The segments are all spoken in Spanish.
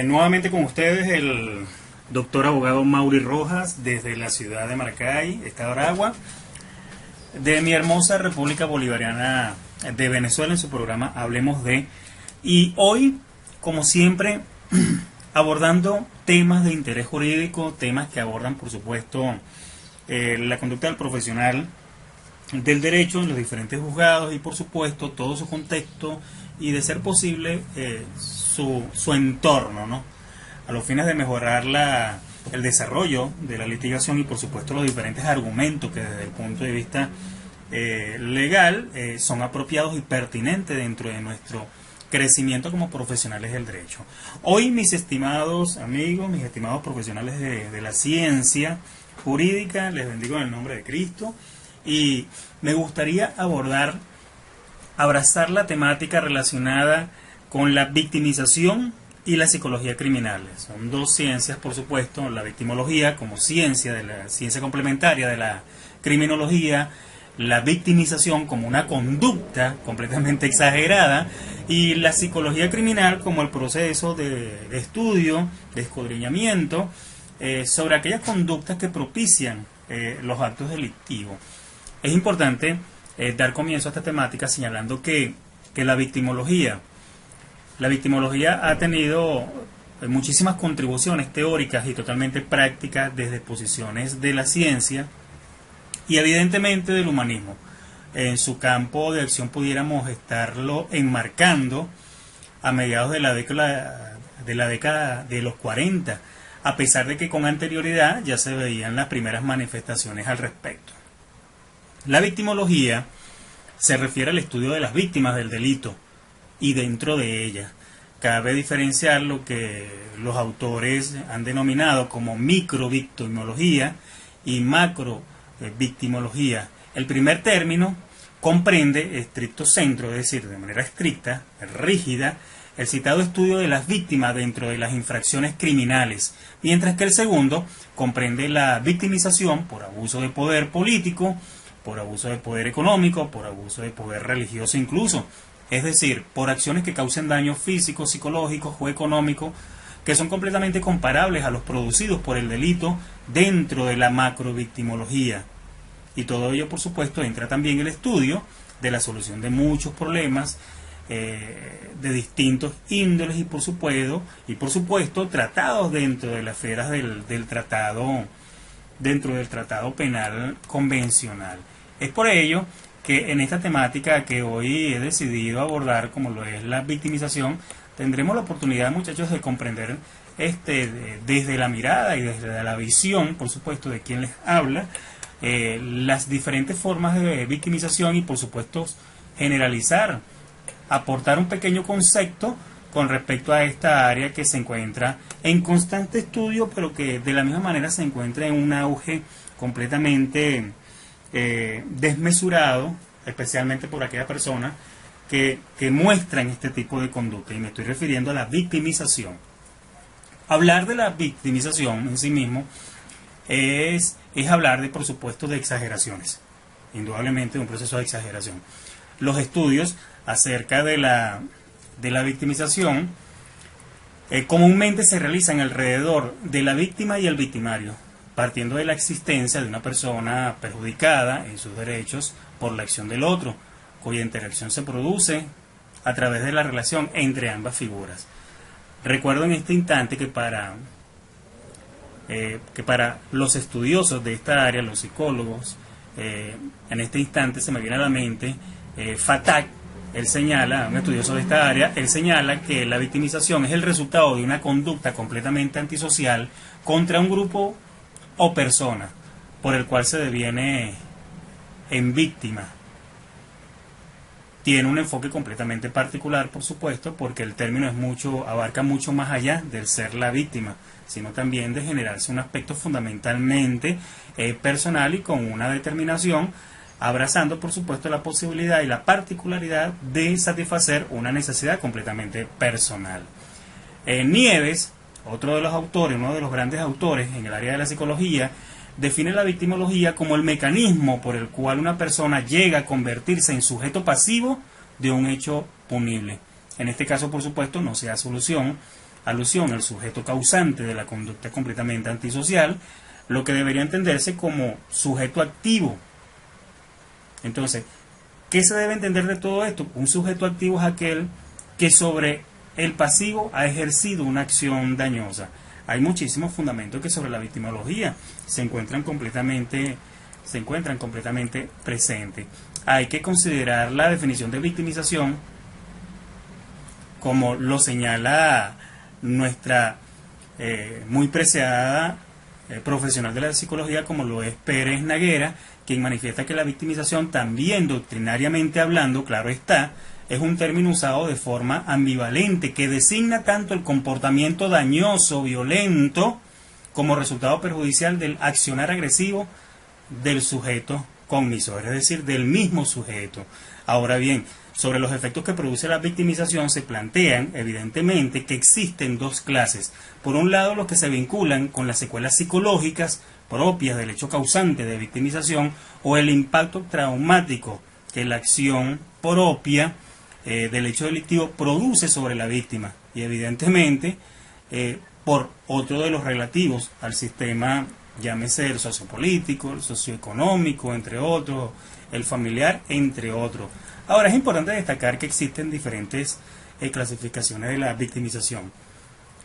Nuevamente con ustedes el doctor abogado Mauri Rojas desde la ciudad de Maracay, estado de Aragua, de mi hermosa República Bolivariana de Venezuela, en su programa Hablemos de. Y hoy, como siempre, abordando temas de interés jurídico, temas que abordan, por supuesto, la conducta del profesional del derecho en los diferentes juzgados y, por supuesto, todo su contexto y, de ser posible, su entorno, ¿no? A los fines de mejorar el desarrollo de la litigación y, por supuesto, los diferentes argumentos que desde el punto de vista legal son apropiados y pertinentes dentro de nuestro crecimiento como profesionales del derecho. Hoy, mis estimados amigos, mis estimados profesionales de la ciencia jurídica, les bendigo en el nombre de Cristo, y me gustaría abrazar la temática relacionada con la victimización y la psicología criminal. Son dos ciencias, por supuesto, la victimología como ciencia, de la ciencia complementaria de la criminología, la victimización como una conducta completamente exagerada, y la psicología criminal como el proceso de estudio, de escudriñamiento sobre aquellas conductas que propician los actos delictivos. Es importante dar comienzo a esta temática señalando que la victimología ha tenido muchísimas contribuciones teóricas y totalmente prácticas desde posiciones de la ciencia y evidentemente del humanismo. En su campo de acción pudiéramos estarlo enmarcando a mediados de la década de los 40, a pesar de que con anterioridad ya se veían las primeras manifestaciones al respecto. La victimología se refiere al estudio de las víctimas del delito y dentro de ella. Cabe diferenciar lo que los autores han denominado como microvictimología y macrovictimología. El primer término comprende estricto centro, es decir, de manera estricta, rígida, el citado estudio de las víctimas dentro de las infracciones criminales, mientras que el segundo comprende la victimización por abuso de poder político, por abuso de poder económico, por abuso de poder religioso incluso, es decir, por acciones que causen daños físicos, psicológicos o económicos que son completamente comparables a los producidos por el delito dentro de la macrovictimología. Y todo ello, por supuesto, entra también el estudio de la solución de muchos problemas de distintos índoles y por supuesto tratados dentro de las esferas del tratado penal convencional. Es por ello que en esta temática que hoy he decidido abordar, como lo es la victimización, tendremos la oportunidad, muchachos, de comprender desde la mirada y desde la visión, por supuesto, de quien les habla, las diferentes formas de victimización y, por supuesto, generalizar, aportar un pequeño concepto con respecto a esta área que se encuentra en constante estudio, pero que de la misma manera se encuentra en un auge completamente desmesurado, especialmente por aquellas personas que muestran este tipo de conducta, y me estoy refiriendo a la victimización. Hablar de la victimización en sí mismo es hablar, por supuesto, de exageraciones, indudablemente de un proceso de exageración. Los estudios acerca de la victimización comúnmente se realizan alrededor de la víctima y el victimario, partiendo de la existencia de una persona perjudicada en sus derechos por la acción del otro, cuya interacción se produce a través de la relación entre ambas figuras. Recuerdo en este instante que para los estudiosos de esta área, los psicólogos, en este instante se me viene a la mente Fatak. Él señala, un estudioso de esta área, él señala que la victimización es el resultado de una conducta completamente antisocial contra un grupo o persona por el cual se deviene en víctima. Tiene un enfoque completamente particular, por supuesto, porque el término abarca mucho más allá del ser la víctima, sino también de generarse un aspecto fundamentalmente personal y con una determinación, abrazando, por supuesto, la posibilidad y la particularidad de satisfacer una necesidad completamente personal. Nieves, uno de los grandes autores en el área de la psicología, define la victimología como el mecanismo por el cual una persona llega a convertirse en sujeto pasivo de un hecho punible. En este caso, por supuesto, no se da solución alusión al sujeto causante de la conducta completamente antisocial, lo que debería entenderse como sujeto activo. Entonces, ¿qué se debe entender de todo esto? Un sujeto activo es aquel que sobre el pasivo ha ejercido una acción dañosa. Hay muchísimos fundamentos que sobre la victimología se encuentran completamente presentes. Hay que considerar la definición de victimización como lo señala nuestra muy preciada profesional de la psicología, como lo es Pérez Naguera, quien manifiesta que la victimización, también doctrinariamente hablando, claro está, es un término usado de forma ambivalente que designa tanto el comportamiento dañoso, violento, como resultado perjudicial del accionar agresivo del sujeto comisor, es decir, del mismo sujeto. Ahora bien, sobre los efectos que produce la victimización se plantean, evidentemente, que existen dos clases. Por un lado, los que se vinculan con las secuelas psicológicas propias del hecho causante de victimización o el impacto traumático que la acción propia del hecho delictivo produce sobre la víctima. Y evidentemente, por otro de los relativos al sistema, llámese el sociopolítico, el socioeconómico, entre otros, el familiar, entre otros. Ahora, es importante destacar que existen diferentes clasificaciones de la victimización.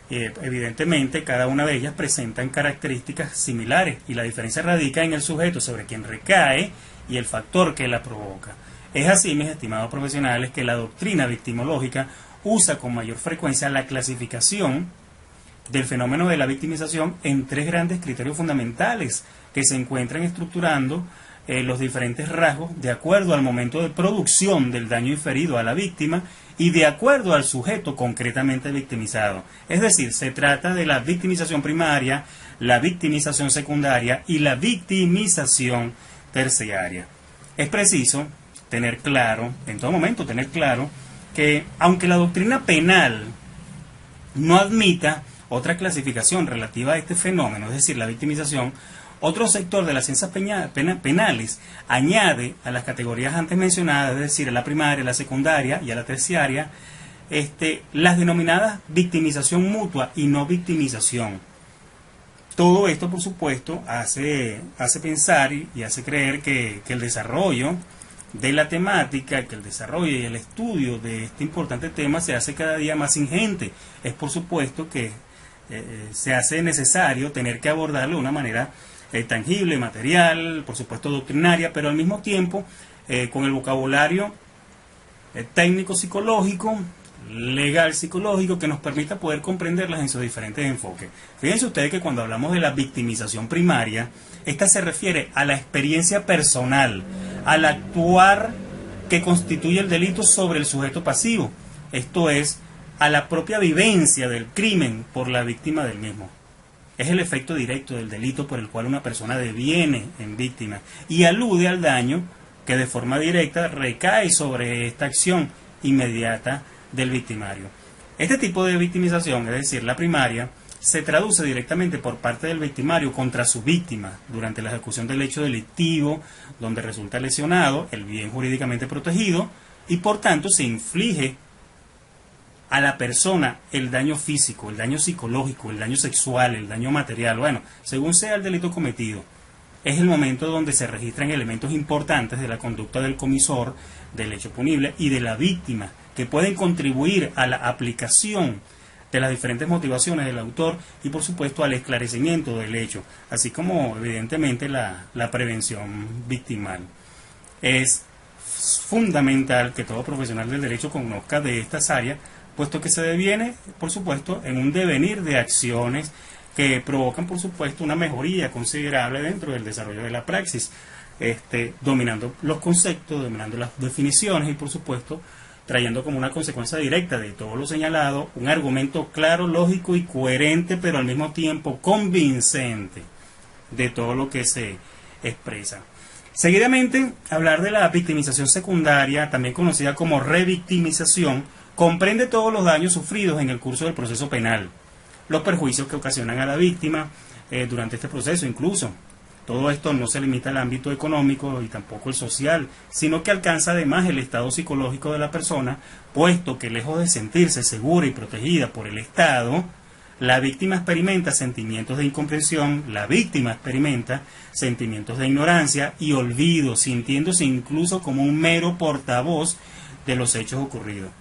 Evidentemente, cada una de ellas presentan características similares y la diferencia radica en el sujeto sobre quien recae y el factor que la provoca. Es así, mis estimados profesionales, que la doctrina victimológica usa con mayor frecuencia la clasificación del fenómeno de la victimización en tres grandes criterios fundamentales que se encuentran estructurando los diferentes rasgos de acuerdo al momento de producción del daño inferido a la víctima y de acuerdo al sujeto concretamente victimizado. Es decir, se trata de la victimización primaria, la victimización secundaria y la victimización terciaria. Es preciso tener claro, en todo momento tener claro, que aunque la doctrina penal no admita otra clasificación relativa a este fenómeno, es decir, la victimización, otro sector de las ciencias penales añade a las categorías antes mencionadas, es decir, a la primaria, a la secundaria y a la terciaria, las denominadas victimización mutua y no victimización. Todo esto, por supuesto, hace pensar y hace creer que el desarrollo de la temática, que el desarrollo y el estudio de este importante tema se hace cada día más ingente. Es por supuesto que se hace necesario tener que abordarlo de una manera tangible, material, por supuesto doctrinaria, pero al mismo tiempo con el vocabulario técnico psicológico, legal psicológico, que nos permita poder comprenderlas en sus diferentes enfoques. Fíjense ustedes que cuando hablamos de la victimización primaria, esta se refiere a la experiencia personal, al actuar que constituye el delito sobre el sujeto pasivo, esto es, a la propia vivencia del crimen por la víctima del mismo. Es el efecto directo del delito por el cual una persona deviene en víctima y alude al daño que de forma directa recae sobre esta acción inmediata del victimario. Este tipo de victimización, es decir, la primaria, se traduce directamente por parte del victimario contra su víctima durante la ejecución del hecho delictivo, donde resulta lesionado el bien jurídicamente protegido y por tanto se inflige a la persona el daño físico, el daño psicológico, el daño sexual, el daño material, bueno, según sea el delito cometido. Es el momento donde se registran elementos importantes de la conducta del comisor, del hecho punible y de la víctima, que pueden contribuir a la aplicación de las diferentes motivaciones del autor y por supuesto al esclarecimiento del hecho, así como evidentemente la prevención victimal. Es fundamental que todo profesional del derecho conozca de estas áreas, puesto que se deviene, por supuesto, en un devenir de acciones que provocan, por supuesto, una mejoría considerable dentro del desarrollo de la praxis, dominando los conceptos, dominando las definiciones y, por supuesto, trayendo como una consecuencia directa de todo lo señalado un argumento claro, lógico y coherente, pero al mismo tiempo convincente de todo lo que se expresa. Seguidamente, hablar de la victimización secundaria, también conocida como revictimización, comprende todos los daños sufridos en el curso del proceso penal, los perjuicios que ocasionan a la víctima durante este proceso incluso. Todo esto no se limita al ámbito económico y tampoco el social, sino que alcanza además el estado psicológico de la persona, puesto que lejos de sentirse segura y protegida por el Estado, La víctima experimenta sentimientos de incomprensión, la víctima experimenta sentimientos de ignorancia y olvido, sintiéndose incluso como un mero portavoz de los hechos ocurridos.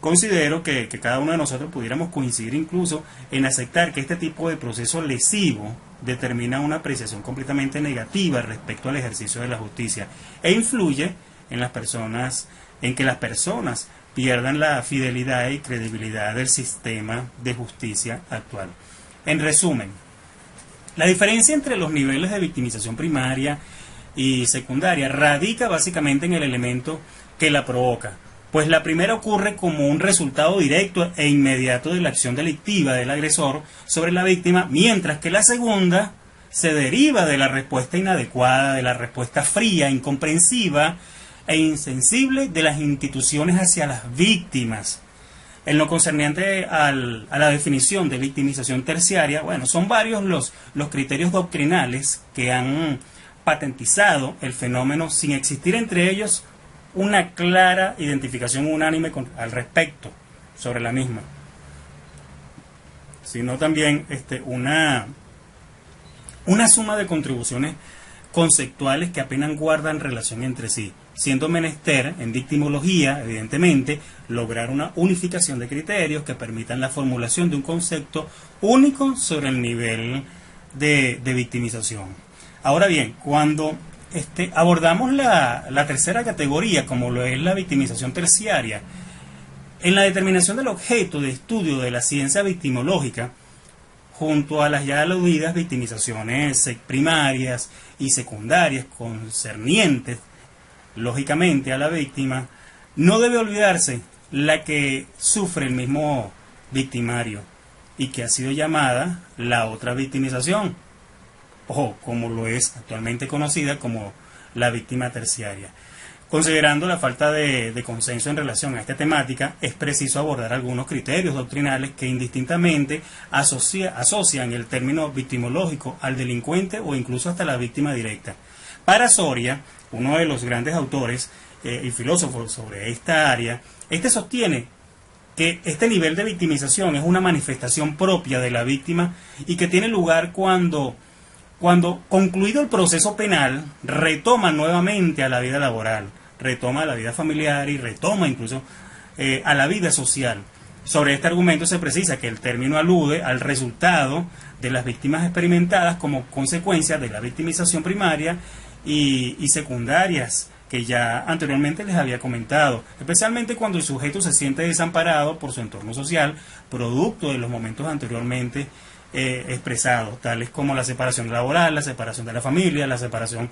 Considero que cada uno de nosotros pudiéramos coincidir incluso en aceptar que este tipo de proceso lesivo determina una apreciación completamente negativa respecto al ejercicio de la justicia e influye en las personas, en que las personas pierdan la fidelidad y credibilidad del sistema de justicia actual. En resumen, la diferencia entre los niveles de victimización primaria y secundaria radica básicamente en el elemento que la provoca, pues la primera ocurre como un resultado directo e inmediato de la acción delictiva del agresor sobre la víctima, mientras que la segunda se deriva de la respuesta inadecuada, de la respuesta fría, incomprensiva e insensible de las instituciones hacia las víctimas. En lo concerniente a la definición de victimización terciaria, bueno, son varios los criterios doctrinales que han patentizado el fenómeno sin existir entre ellos una clara identificación unánime al respecto sobre la misma, sino también una suma de contribuciones conceptuales que apenas guardan relación entre sí, siendo menester en victimología, evidentemente, lograr una unificación de criterios que permitan la formulación de un concepto único sobre el nivel de victimización. Ahora bien, cuando abordamos la tercera categoría, como lo es la victimización terciaria, en la determinación del objeto de estudio de la ciencia victimológica, junto a las ya aludidas victimizaciones primarias y secundarias concernientes, lógicamente, a la víctima, no debe olvidarse la que sufre el mismo victimario y que ha sido llamada la otra victimización, o como lo es actualmente conocida como la víctima terciaria. Considerando la falta de consenso en relación a esta temática, es preciso abordar algunos criterios doctrinales que indistintamente asocian el término victimológico al delincuente o incluso hasta la víctima directa. Para Soria, uno de los grandes autores y filósofos sobre esta área, sostiene que este nivel de victimización es una manifestación propia de la víctima y que tiene lugar cuando concluido el proceso penal, retoma nuevamente a la vida laboral, retoma a la vida familiar y retoma incluso a la vida social. Sobre este argumento se precisa que el término alude al resultado de las víctimas experimentadas como consecuencia de la victimización primaria y secundarias que ya anteriormente les había comentado, especialmente cuando el sujeto se siente desamparado por su entorno social, producto de los momentos anteriormente expresados, tales como la separación laboral, la separación de la familia, la separación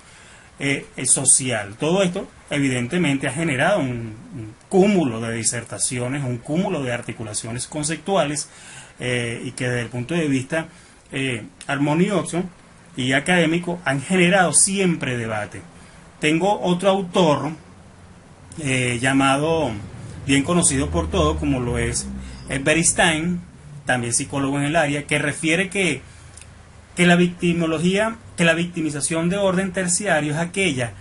social. Todo esto evidentemente ha generado un cúmulo de disertaciones, un cúmulo de articulaciones conceptuales y que desde el punto de vista armonioso y académico han generado siempre debate. Tengo otro autor llamado, bien conocido por todos, como lo es Beristain, también psicólogo en el área, que refiere que la victimización de orden terciario es aquella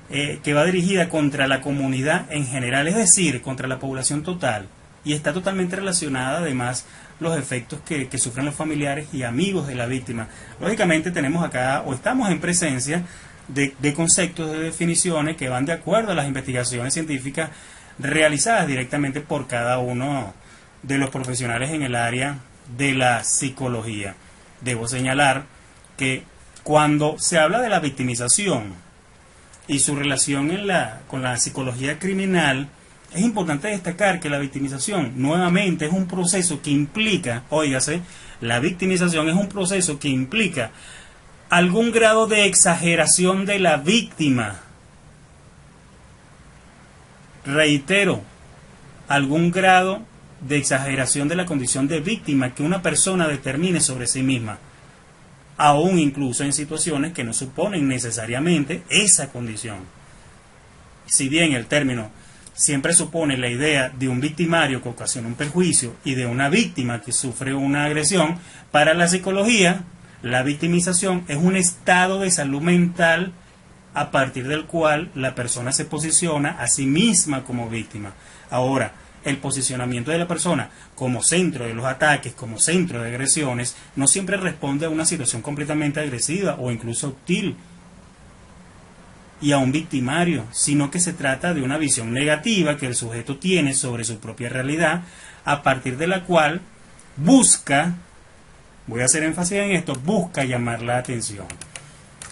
que va dirigida contra la comunidad en general, es decir, contra la población total, y está totalmente relacionada además los efectos que sufren los familiares y amigos de la víctima. Lógicamente tenemos acá, o estamos en presencia de conceptos, de definiciones que van de acuerdo a las investigaciones científicas realizadas directamente por cada uno de los profesionales en el área de la psicología. Debo señalar que cuando se habla de la victimización y su relación con la psicología criminal, es importante destacar que la victimización nuevamente es un proceso que implica, óigase, la victimización es un proceso que implica algún grado de exageración de la víctima. Reitero, algún grado de exageración de la condición de víctima que una persona determine sobre sí misma, aún incluso en situaciones que no suponen necesariamente esa condición. Si bien el término siempre supone la idea de un victimario que ocasiona un perjuicio y de una víctima que sufre una agresión, para la psicología, la victimización es un estado de salud mental a partir del cual la persona se posiciona a sí misma como víctima. Ahora, el posicionamiento de la persona como centro de los ataques, como centro de agresiones, no siempre responde a una situación completamente agresiva o incluso hostil y a un victimario, sino que se trata de una visión negativa que el sujeto tiene sobre su propia realidad, a partir de la cual busca, voy a hacer énfasis en esto, busca llamar la atención.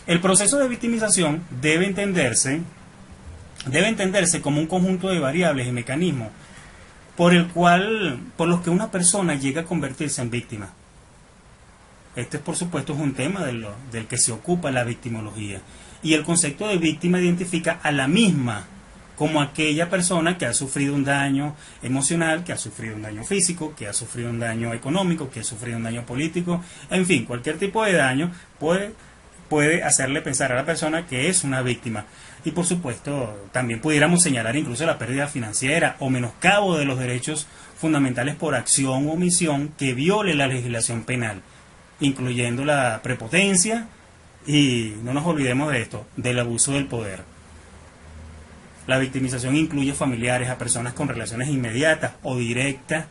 El proceso de victimización debe entenderse como un conjunto de variables y mecanismos por los que una persona llega a convertirse en víctima. Este, por supuesto, es un tema del que se ocupa la victimología. Y el concepto de víctima identifica a la misma como aquella persona que ha sufrido un daño emocional, que ha sufrido un daño físico, que ha sufrido un daño económico, que ha sufrido un daño político, en fin, cualquier tipo de daño puede hacerle pensar a la persona que es una víctima. Y por supuesto, también pudiéramos señalar incluso la pérdida financiera o menoscabo de los derechos fundamentales por acción o omisión que viole la legislación penal, incluyendo la prepotencia y, no nos olvidemos de esto, del abuso del poder. La victimización incluye familiares a personas con relaciones inmediatas o directa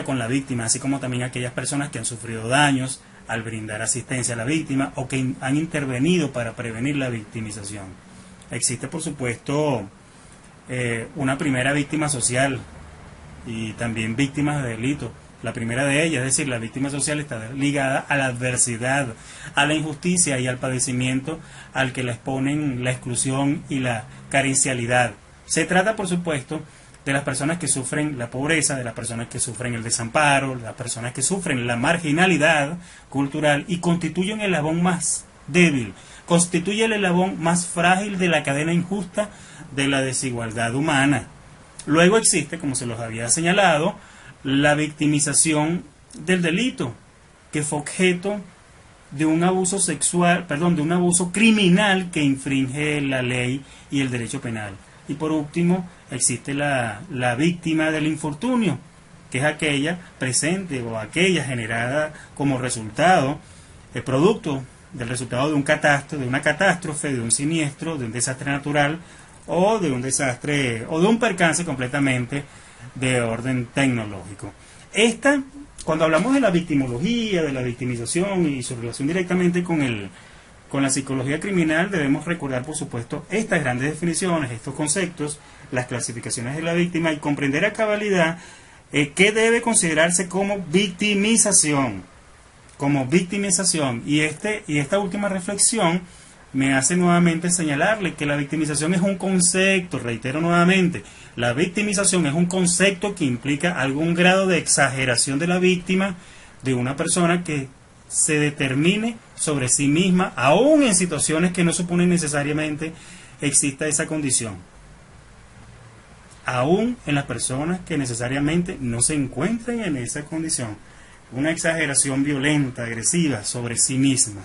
con la víctima, así como también aquellas personas que han sufrido daños al brindar asistencia a la víctima o que han intervenido para prevenir la victimización. Existe, por supuesto, una primera víctima social y también víctimas de delito. La primera de ellas, es decir, la víctima social, está ligada a la adversidad, a la injusticia y al padecimiento al que la exponen la exclusión y la carencialidad. Se trata, por supuesto, de las personas que sufren la pobreza, de las personas que sufren el desamparo, de las personas que sufren la marginalidad cultural y constituyen el eslabón más débil, constituye el eslabón más frágil de la cadena injusta de la desigualdad humana. Luego existe, como se los había señalado, la victimización del delito, que fue objeto de un abuso de un abuso criminal que infringe la ley y el derecho penal. Y por último, existe la víctima del infortunio, que es aquella presente o aquella generada como resultado, el producto del resultado de una catástrofe, de un siniestro, de un desastre natural o de un desastre o de un percance completamente de orden tecnológico. Cuando hablamos de la victimología, de la victimización y su relación directamente con la psicología criminal, debemos recordar, por supuesto, estas grandes definiciones, estos conceptos, las clasificaciones de la víctima y comprender a cabalidad qué debe considerarse como victimización. Y esta última reflexión me hace nuevamente señalarle que la victimización es un concepto, reitero nuevamente, la victimización es un concepto que implica algún grado de exageración de la víctima, de una persona que se determine sobre sí misma, aún en situaciones que no suponen necesariamente exista esa condición, aún en las personas que necesariamente no se encuentren en esa condición, una exageración violenta, agresiva sobre sí misma,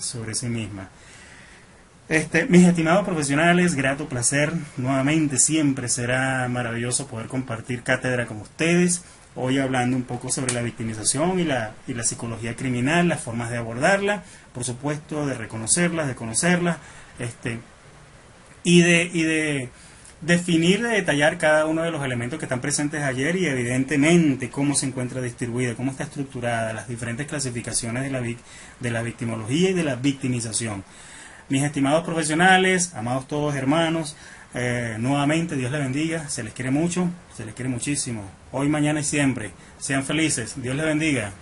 Mis estimados profesionales, grato placer, nuevamente siempre será maravilloso poder compartir cátedra con ustedes, hoy hablando un poco sobre la victimización y la psicología criminal, las formas de abordarla, por supuesto de reconocerlas, de conocerlas, y de definir, de detallar cada uno de los elementos que están presentes ayer y evidentemente cómo se encuentra distribuida, cómo está estructurada, las diferentes clasificaciones de la victimología y de la victimización. Mis estimados profesionales, amados todos hermanos, nuevamente Dios les bendiga, se les quiere mucho, se les quiere muchísimo, hoy, mañana y siempre. Sean felices, Dios les bendiga.